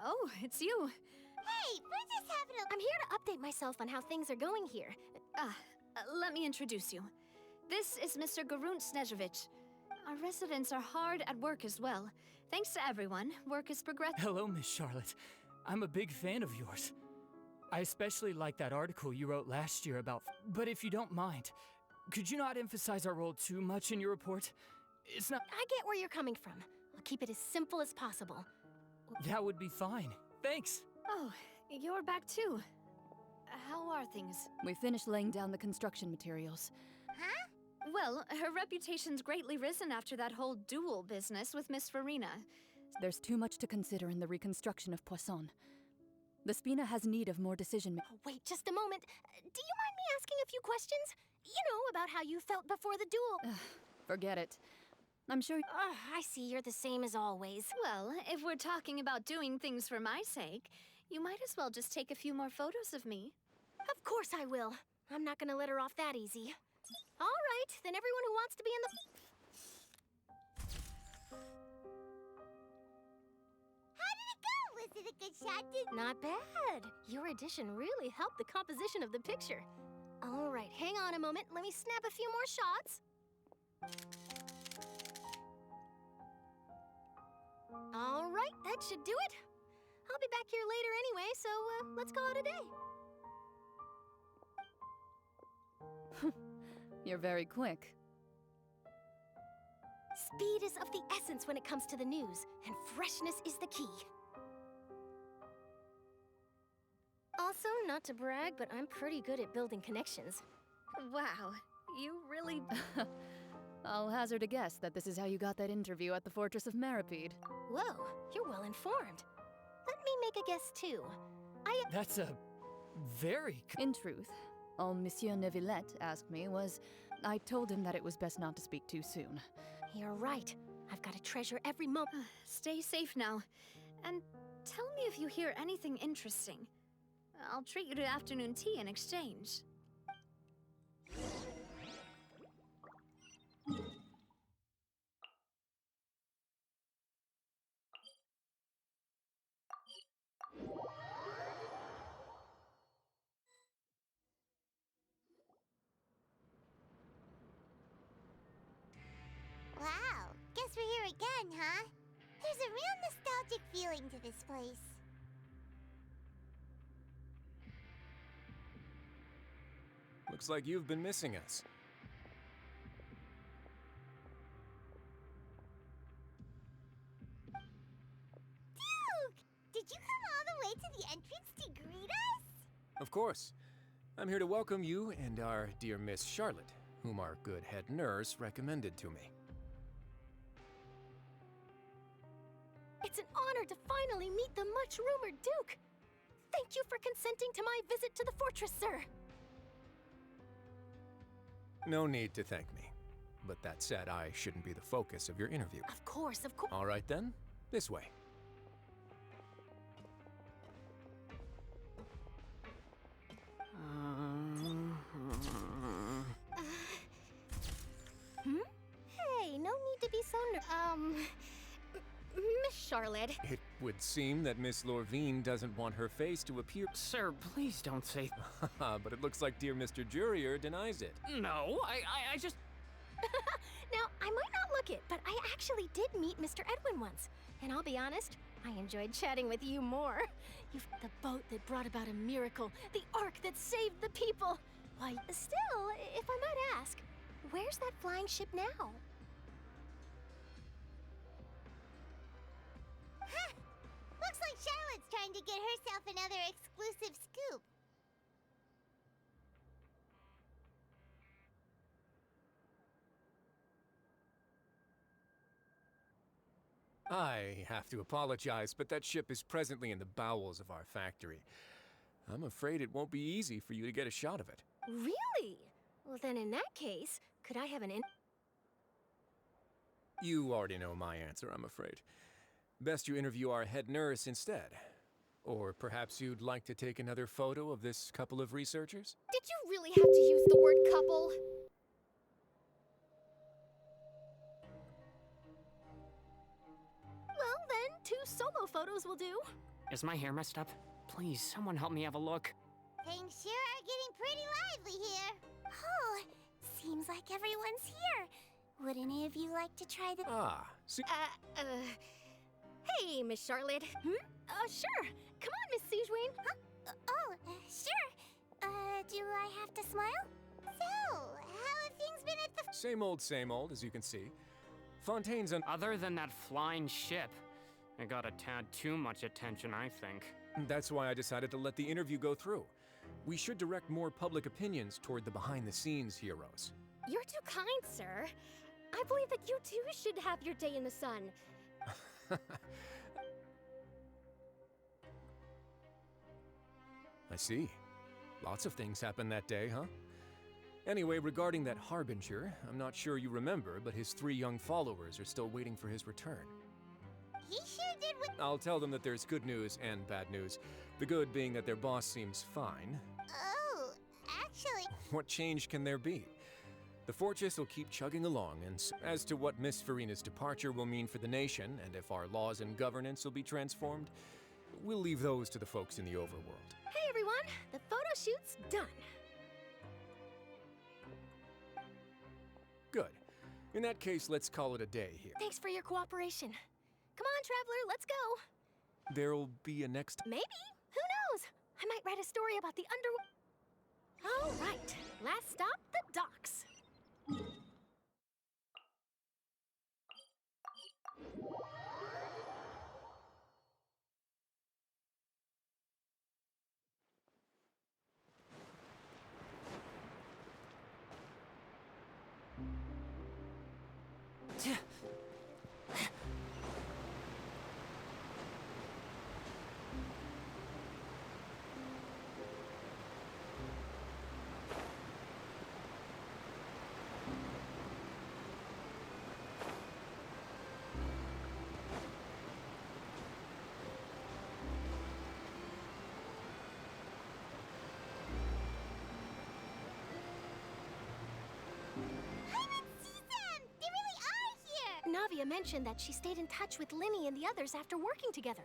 Oh, it's you. Hey, we're just having a... I'm here to update myself on how things are going here. Let me introduce you. This is Mr. Garunt Snežević. Our residents are hard at work as well. Thanks to everyone, work is progressing. Hello, Miss Charlotte. I'm a big fan of yours. I especially like that article you wrote last year about... But if you don't mind, could you not emphasize our role too much in your report? It's not... I get where you're coming from. I'll keep it as simple as possible. That would be fine. Thanks. Oh, you're back too. How are things? We finished laying down the construction materials. Huh? Well, her reputation's greatly risen after that whole duel business with Miss Farina. There's too much to consider in the reconstruction of Poisson. The Spina has need of more decision-making. Oh, wait just a moment. Do you mind me asking a few questions? You know, about how you felt before the duel. Forget it. I'm sure... I see you're the same as always. Well, if we're talking about doing things for my sake, you might as well just take a few more photos of me. Of course I will. I'm not gonna let her off that easy. All right, then everyone who wants to be in the... How did it go? Was it a good shot? Not bad. Your addition really helped the composition of the picture. All right, hang on a moment. Let me snap a few more shots. All right, that should do it. I'll be back here later anyway, so let's call it a day. You're very quick. Speed is of the essence when it comes to the news, and freshness is the key. Also, not to brag, but I'm pretty good at building connections. Wow, you really... I'll hazard a guess that this is how you got that interview at the Fortress of Meripede. Whoa, you're well informed. Let me make a guess too. That's a... very... In truth, all Monsieur Neuvillette asked me was, I told him that it was best not to speak too soon. You're right. I've got to treasure every moment. Stay safe now. And tell me if you hear anything interesting. I'll treat you to afternoon tea in exchange. Wow, guess we're here again, huh? There's a real nostalgic feeling to this place. Looks like you've been missing us. Duke! Did you come all the way to the entrance to greet us? Of course. I'm here to welcome you and our dear Miss Charlotte, whom our good head nurse recommended to me. It's an honor to finally meet the much-rumored Duke. Thank you for consenting to my visit to the fortress, sir. No need to thank me. But that said, I shouldn't be the focus of your interview. Of course, of course. All right then, this way. Hey, no need to be so Miss Charlotte. It would seem that Miss Lorvine doesn't want her face to appear. Sir, please don't say... But it looks like dear Mr. Jurier denies it. No, I just... Now, I might not look it, but I actually did meet Mr. Edwin once. And I'll be honest, I enjoyed chatting with you more. You've the boat that brought about a miracle, the ark that saved the people. Why, still, if I might ask, where's that flying ship now? Huh! Looks like Charlotte's trying to get herself another exclusive scoop. I have to apologize, but that ship is presently in the bowels of our factory. I'm afraid it won't be easy for you to get a shot of it. Really? Well, then in that case, could I have an You already know my answer, I'm afraid. Best you interview our head nurse instead. Or perhaps you'd like to take another photo of this couple of researchers? Did you really have to use the word couple? Well, then, 2 solo photos will do. Is my hair messed up? Please, someone help me have a look. Things sure are getting pretty lively here. Oh, seems like everyone's here. Would any of you like to try the... See, Hey, Miss Charlotte. Sure. Come on, Miss Sijuane. Huh? Sure. Do I have to smile? So, how have things been at the... same old, as you can see. Fontaine's an... Other than that flying ship, it got a tad too much attention, I think. That's why I decided to let the interview go through. We should direct more public opinions toward the behind-the-scenes heroes. You're too kind, sir. I believe that you too should have your day in the sun. I see. Lots of things happened that day, huh? Anyway, regarding that Harbinger, I'm not sure you remember, but his 3 young followers are still waiting for his return. He sure did what... I'll tell them that there's good news and bad news. The good being that their boss seems fine. Oh, actually... What change can there be? The fortress will keep chugging along, and as to what Miss Farina's departure will mean for the nation, and if our laws and governance will be transformed, we'll leave those to the folks in the overworld. Hey, everyone. The photo shoot's done. Good. In that case, let's call it a day here. Thanks for your cooperation. Come on, Traveler, let's go. There'll be a next... Maybe. Who knows? I might write a story about the All right. Last stop, the docks. Navia mentioned that she stayed in touch with Linny and the others after working together.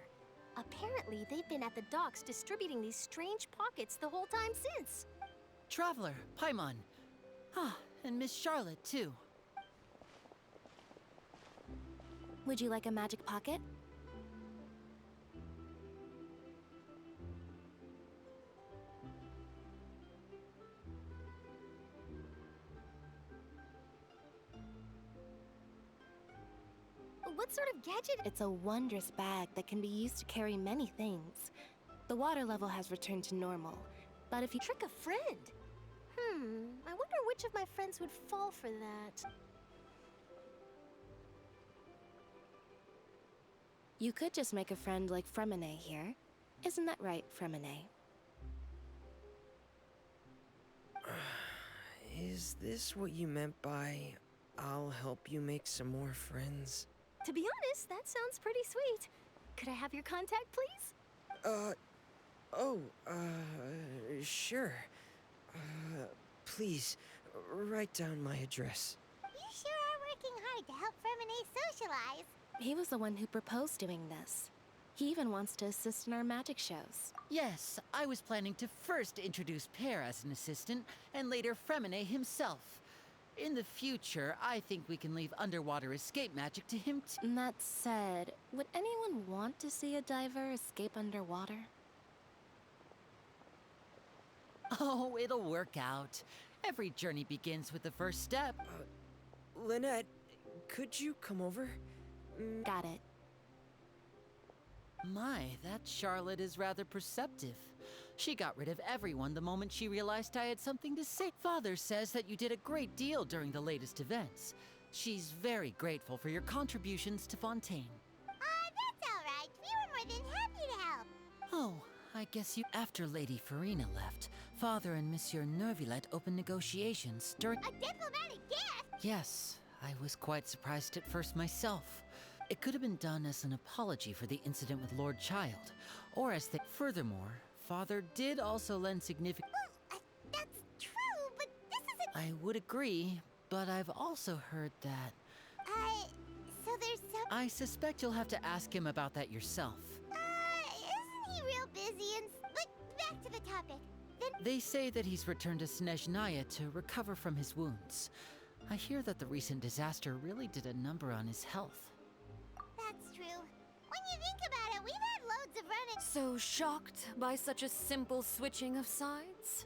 Apparently, they've been at the docks distributing these strange pockets the whole time since. Traveler, Paimon. Ah, and Miss Charlotte, too. Would you like a magic pocket? What sort of gadget? It's a wondrous bag that can be used to carry many things. The water level has returned to normal, but if you trick a friend... I wonder which of my friends would fall for that. You could just make a friend like Fremine here. Isn't that right, Fremine? Is this what you meant by, I'll help you make some more friends? To be honest, that sounds pretty sweet. Could I have your contact, please? Sure. Please, write down my address. You sure are working hard to help Fremine socialize. He was the one who proposed doing this. He even wants to assist in our magic shows. Yes, I was planning to first introduce Pear as an assistant, and later Fremine himself. In the future, I think we can leave underwater escape magic to him too. That said, would anyone want to see a diver escape underwater? Oh, it'll work out. Every journey begins with the first step. Lynette, could you come over? Got it. My, that Charlotte is rather perceptive. She got rid of everyone the moment she realized I had something to say. Father says that you did a great deal during the latest events. She's very grateful for your contributions to Ffontaine. That's all right. We were more than happy to help. Oh, I guess you... After Lady Farina left, Father and Monsieur Neuvillette opened negotiations during... A diplomatic gift? Yes, I was quite surprised at first myself. It could have been done as an apology for the incident with Lord Child, or as the... Furthermore, Father did also lend significant... Well, that's true, but this isn't... I would agree, but I've also heard that... So there's some... I suspect you'll have to ask him about that yourself. Isn't he real busy and... But back to the topic. Then... They say that he's returned to Snezhnaya to recover from his wounds. I hear that the recent disaster really did a number on his health. That's true. When you think about it, we've had loads of run-ins... So shocked by such a simple switching of sides?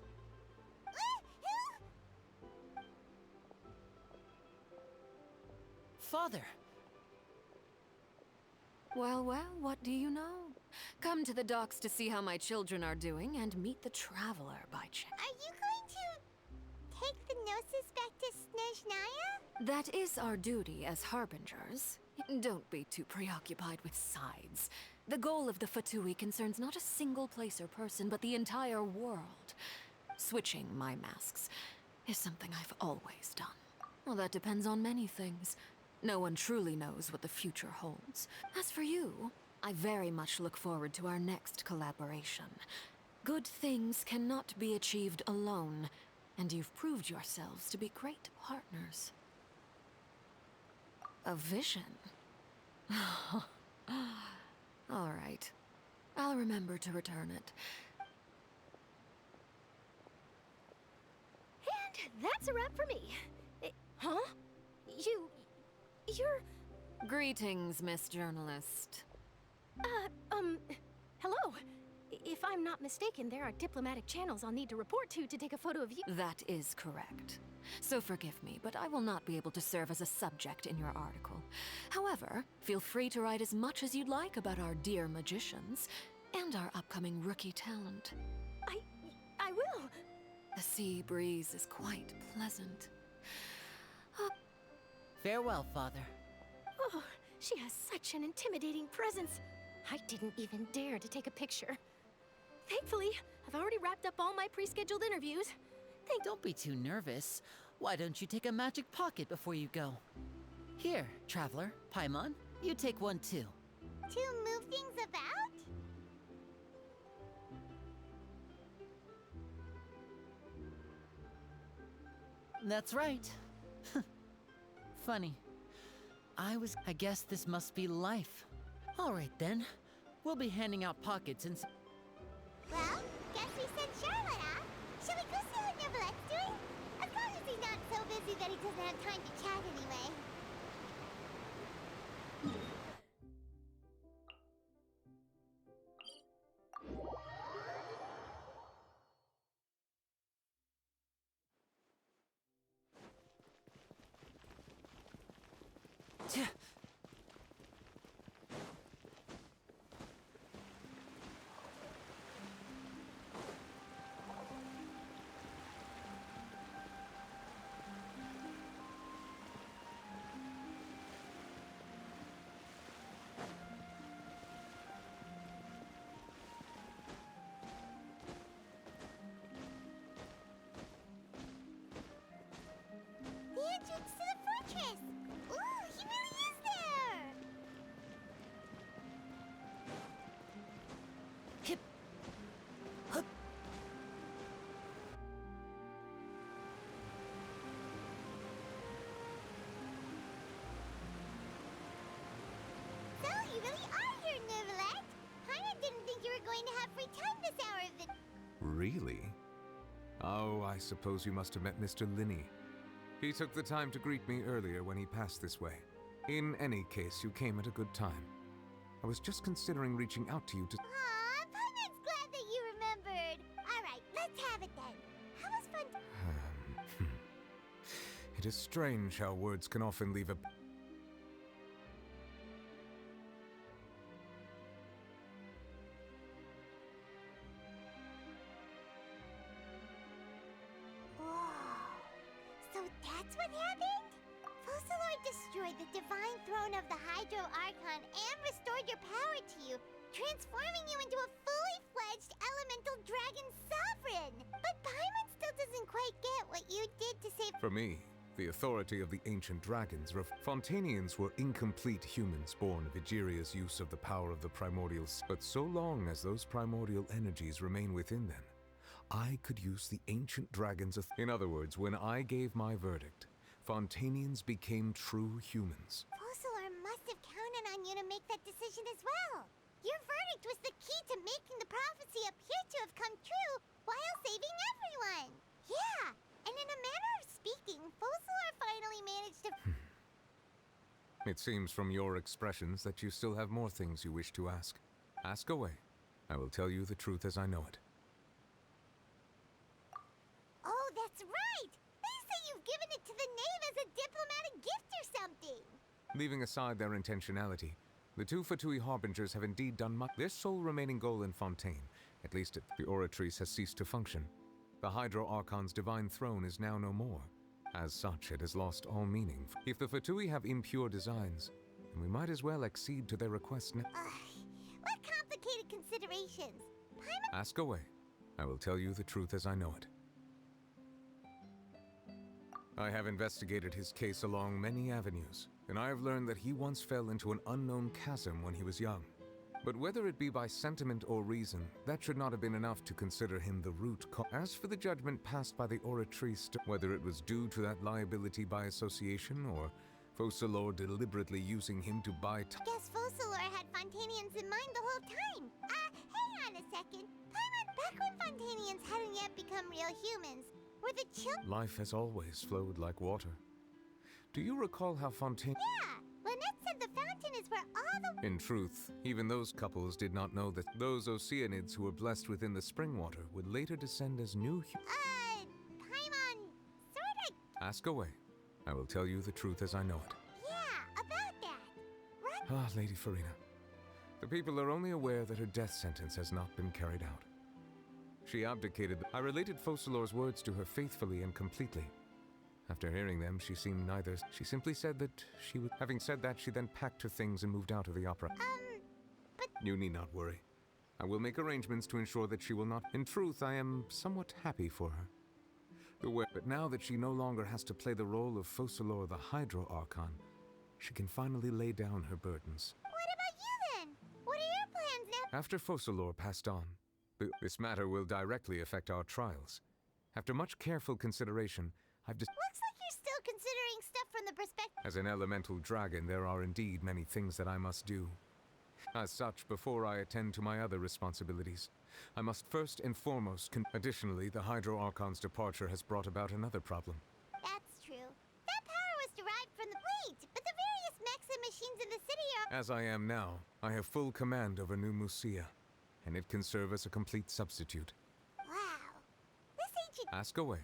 Father! Well, what do you know? Come to the docks to see how my children are doing and meet the traveler by chance. Are you going to take the Gnosis back to Snezhnaya? That is our duty as harbingers. Don't be too preoccupied with sides. The goal of the Fatui concerns not a single place or person, but the entire world. Switching my masks is something I've always done. Well, that depends on many things. No one truly knows what the future holds. As for you, I very much look forward to our next collaboration. Good things cannot be achieved alone, and you've proved yourselves to be great partners. A vision? All right. I'll remember to return it. And that's a wrap for me. Huh? You're... Greetings, Miss Journalist. Hello. If I'm not mistaken, there are diplomatic channels I'll need to report to take a photo of you. That is correct. So forgive me, but I will not be able to serve as a subject in your article. However, feel free to write as much as you'd like about our dear magicians and our upcoming rookie talent. I will. The sea breeze is quite pleasant. Farewell, Father. Oh, she has such an intimidating presence. I didn't even dare to take a picture. Thankfully, I've already wrapped up all my pre-scheduled interviews. Don't be too nervous. Why don't you take a magic pocket before you go? Here, Traveler, Paimon, you take one too. To move things about? That's right. Funny. I guess this must be life. All right then. We'll be handing out pockets and... Well, guess we sent Charlotte off. Shall we go see what Neuvillette's doing? As long as he's not so busy that he doesn't have time to chat anyway. The entrance to the fortress! Ooh, he really is there! Hip. Hup. So, you really are here, Neuvillette! Paimon didn't think you were going to have free time this hour of the... Really? Oh, I suppose you must have met Mr. Linney. He took the time to greet me earlier when he passed this way. In any case, you came at a good time. I was just considering reaching out to you to... Aw, Paimon's glad that you remembered. Alright, let's have it then. How was fun... It is strange how words can often leave a... So that's what happened? Focalor destroyed the divine throne of the Hydro Archon and restored your power to you, transforming you into a fully fledged full-fledged elemental dragon sovereign! But Paimon still doesn't quite get what you did to save— For me, the authority of the ancient dragons. Fontainians were incomplete humans born of Egeria's use of the power of the primordials. But so long as those primordial energies remain within them, I could use the ancient dragons. In other words, when I gave my verdict, Fontainians became true humans. Focalor must have counted on you to make that decision as well. Your verdict was the key to making the prophecy appear to have come true while saving everyone. Yeah, and in a manner of speaking, Focalor finally managed to— It seems from your expressions that you still have more things you wish to ask. Ask away. I will tell you the truth as I know it. Oh, that's right! They say you've given it to the knave as a diplomatic gift or something! Leaving aside their intentionality, the two Fatui Harbingers have indeed done much. Their sole remaining goal in Fontaine, at least the Oratrice, has ceased to function. The Hydro Archon's divine throne is now no more. As such, it has lost all meaning. If the Fatui have impure designs, then we might as well accede to their request now. What complicated considerations? Paimon— Ask away. I will tell you the truth as I know it. I have investigated his case along many avenues, and I have learned that he once fell into an unknown chasm when he was young. But whether it be by sentiment or reason, that should not have been enough to consider him the root cause. As for the judgment passed by the Oratrice, whether it was due to that liability by association, or Focalor deliberately using him to buy time. Guess Focalor had Fontainians in mind the whole time. Hang on a second. Paimon, back when Fontainians hadn't yet become real humans, were the children— Life has always flowed like water. Do you recall how Fontaine— Yeah! Lynette said the fountain is where all the— In truth, even those couples did not know that those Oceanids who were blessed within the spring water would later descend as new Paimon, sorta— Ask away. I will tell you the truth as I know it. Yeah, about that. Ah, Lady Farina. The people are only aware that her death sentence has not been carried out. She abdicated. I related Focalor's words to her faithfully and completely. After hearing them, she seemed neither. She simply said that she would. Having said that, she then packed her things and moved out of the opera. But— You need not worry. I will make arrangements to ensure that she will not. In truth, I am somewhat happy for her. But now that she no longer has to play the role of Focalor the Hydro Archon, she can finally lay down her burdens. What about you then? What are your plans now? After Focalor passed on, this matter will directly affect our trials. After much careful consideration, I've Looks like you're still considering stuff from the perspective— As an elemental dragon, there are indeed many things that I must do. As such, before I attend to my other responsibilities, I must first and foremost Additionally, the Hydro Archon's departure has brought about another problem. That's true. That power was derived from the— Wait, but the various mechs and machines in the city are— As I am now, I have full command over New Musia, and it can serve as a complete substitute. Wow. This ancient— Ask away.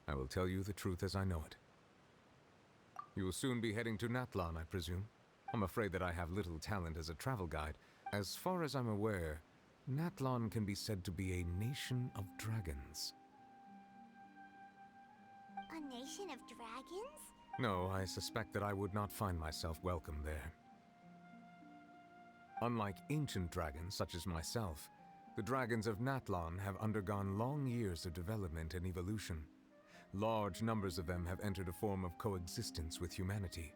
I will tell you the truth as I know it. You will soon be heading to Natlan, I presume. I'm afraid that I have little talent as a travel guide. As far as I'm aware, Natlan can be said to be a nation of dragons. A nation of dragons? No, I suspect that I would not find myself welcome there. Unlike ancient dragons such as myself, the dragons of Natlan have undergone long years of development and evolution. Large numbers of them have entered a form of coexistence with humanity.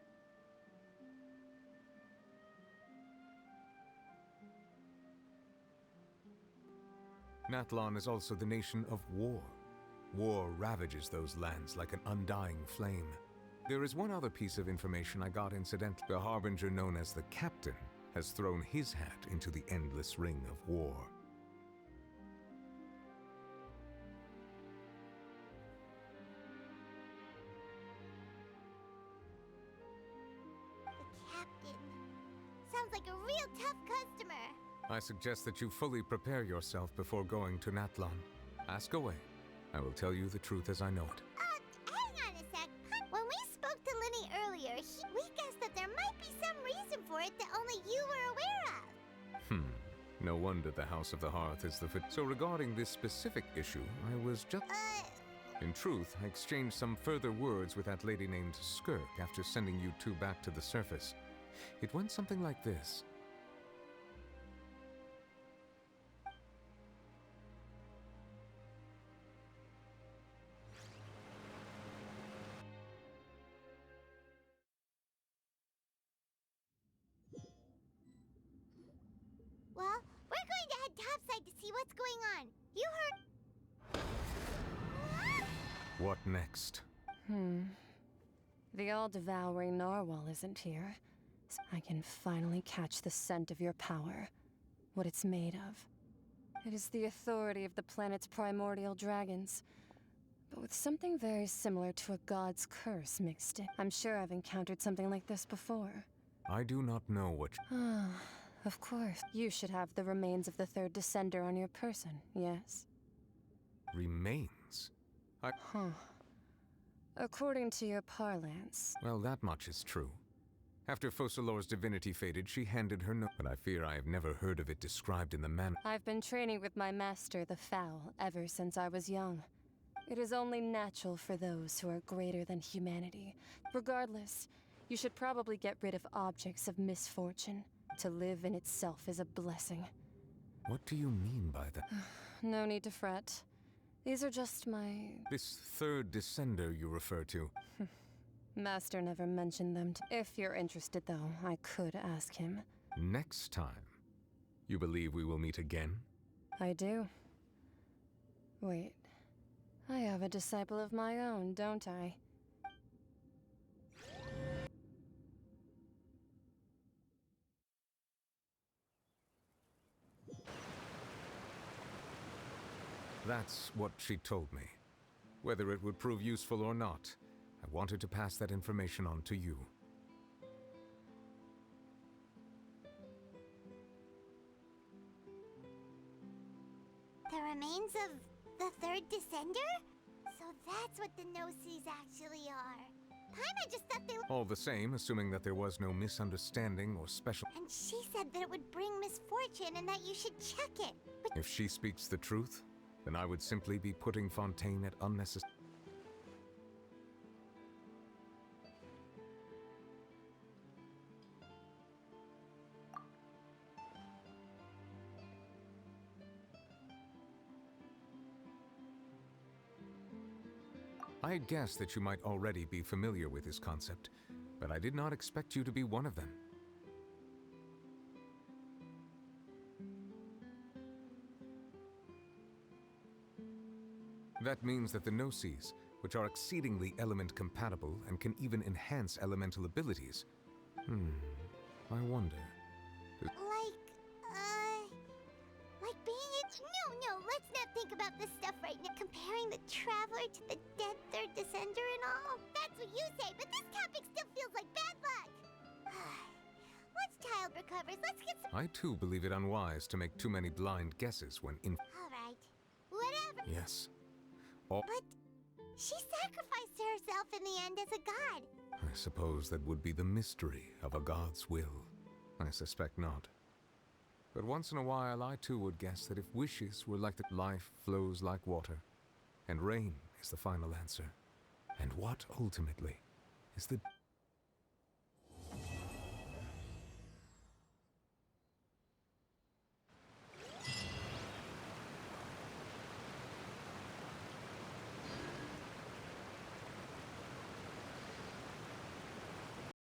Natlan is also the nation of war. War ravages those lands like an undying flame. There is one other piece of information I got incidentally. The Harbinger known as the Captain has thrown his hat into the endless ring of war. The captain. Sounds like a real tough customer. I suggest that you fully prepare yourself before going to Natlan. Ask away. I will tell you the truth as I know it. Hang on a sec. When we spoke to Linny earlier, we guessed that there might be some reason for it that only you were aware of. No wonder the House of the Hearth is the fit. So regarding this specific issue, I was just... In truth, I exchanged some further words with that lady named Skirk after sending you two back to the surface. It went something like this. what's going on. You heard... What next? The all-devouring narwhal isn't here. So I can finally catch the scent of your power. What it's made of. It is the authority of the planet's primordial dragons. But with something very similar to a god's curse mixed in. I'm sure I've encountered something like this before. I do not know what... Of course. You should have the remains of the third descender on your person, yes? Remains? According to your parlance. Well, that much is true. After Focalor's divinity faded, she handed her note, but I fear I have never heard of it described in the manner. I've been training with my master, the Foul, ever since I was young. It is only natural for those who are greater than humanity. Regardless, you should probably get rid of objects of misfortune. To live in itself is a blessing. What do you mean by that? No need to fret. These are just my... This third descender you refer to. Master never mentioned them. If you're interested, though, I could ask him. Next time? You believe we will meet again? I do. Wait. I have a disciple of my own, don't I? That's what she told me. Whether it would prove useful or not, I wanted to pass that information on to you. The remains of the third descender? So that's what the Gnosis actually are. Paimon just thought they were... All the same, assuming that there was no misunderstanding or special... And she said that it would bring misfortune and that you should check it. But If she speaks the truth, then I would simply be putting Fontaine at unnecessary... I had guessed that you might already be familiar with this concept, but I did not expect you to be one of them. That means that the Gnosis, which are exceedingly element compatible and can even enhance elemental abilities. I wonder. like being it... No, let's not think about this stuff right now. Comparing the Traveler to the dead third descender and all. That's what you say, but this topic still feels like bad luck. Once child recovers, let's get some... I too believe it unwise to make too many blind guesses when in... Alright, whatever. Yes. But she sacrificed herself in the end as a god. I suppose that would be the mystery of a god's will. I suspect not. But once in a while, I too would guess that if wishes were like the life flows like water, and rain is the final answer. And what, ultimately, is the...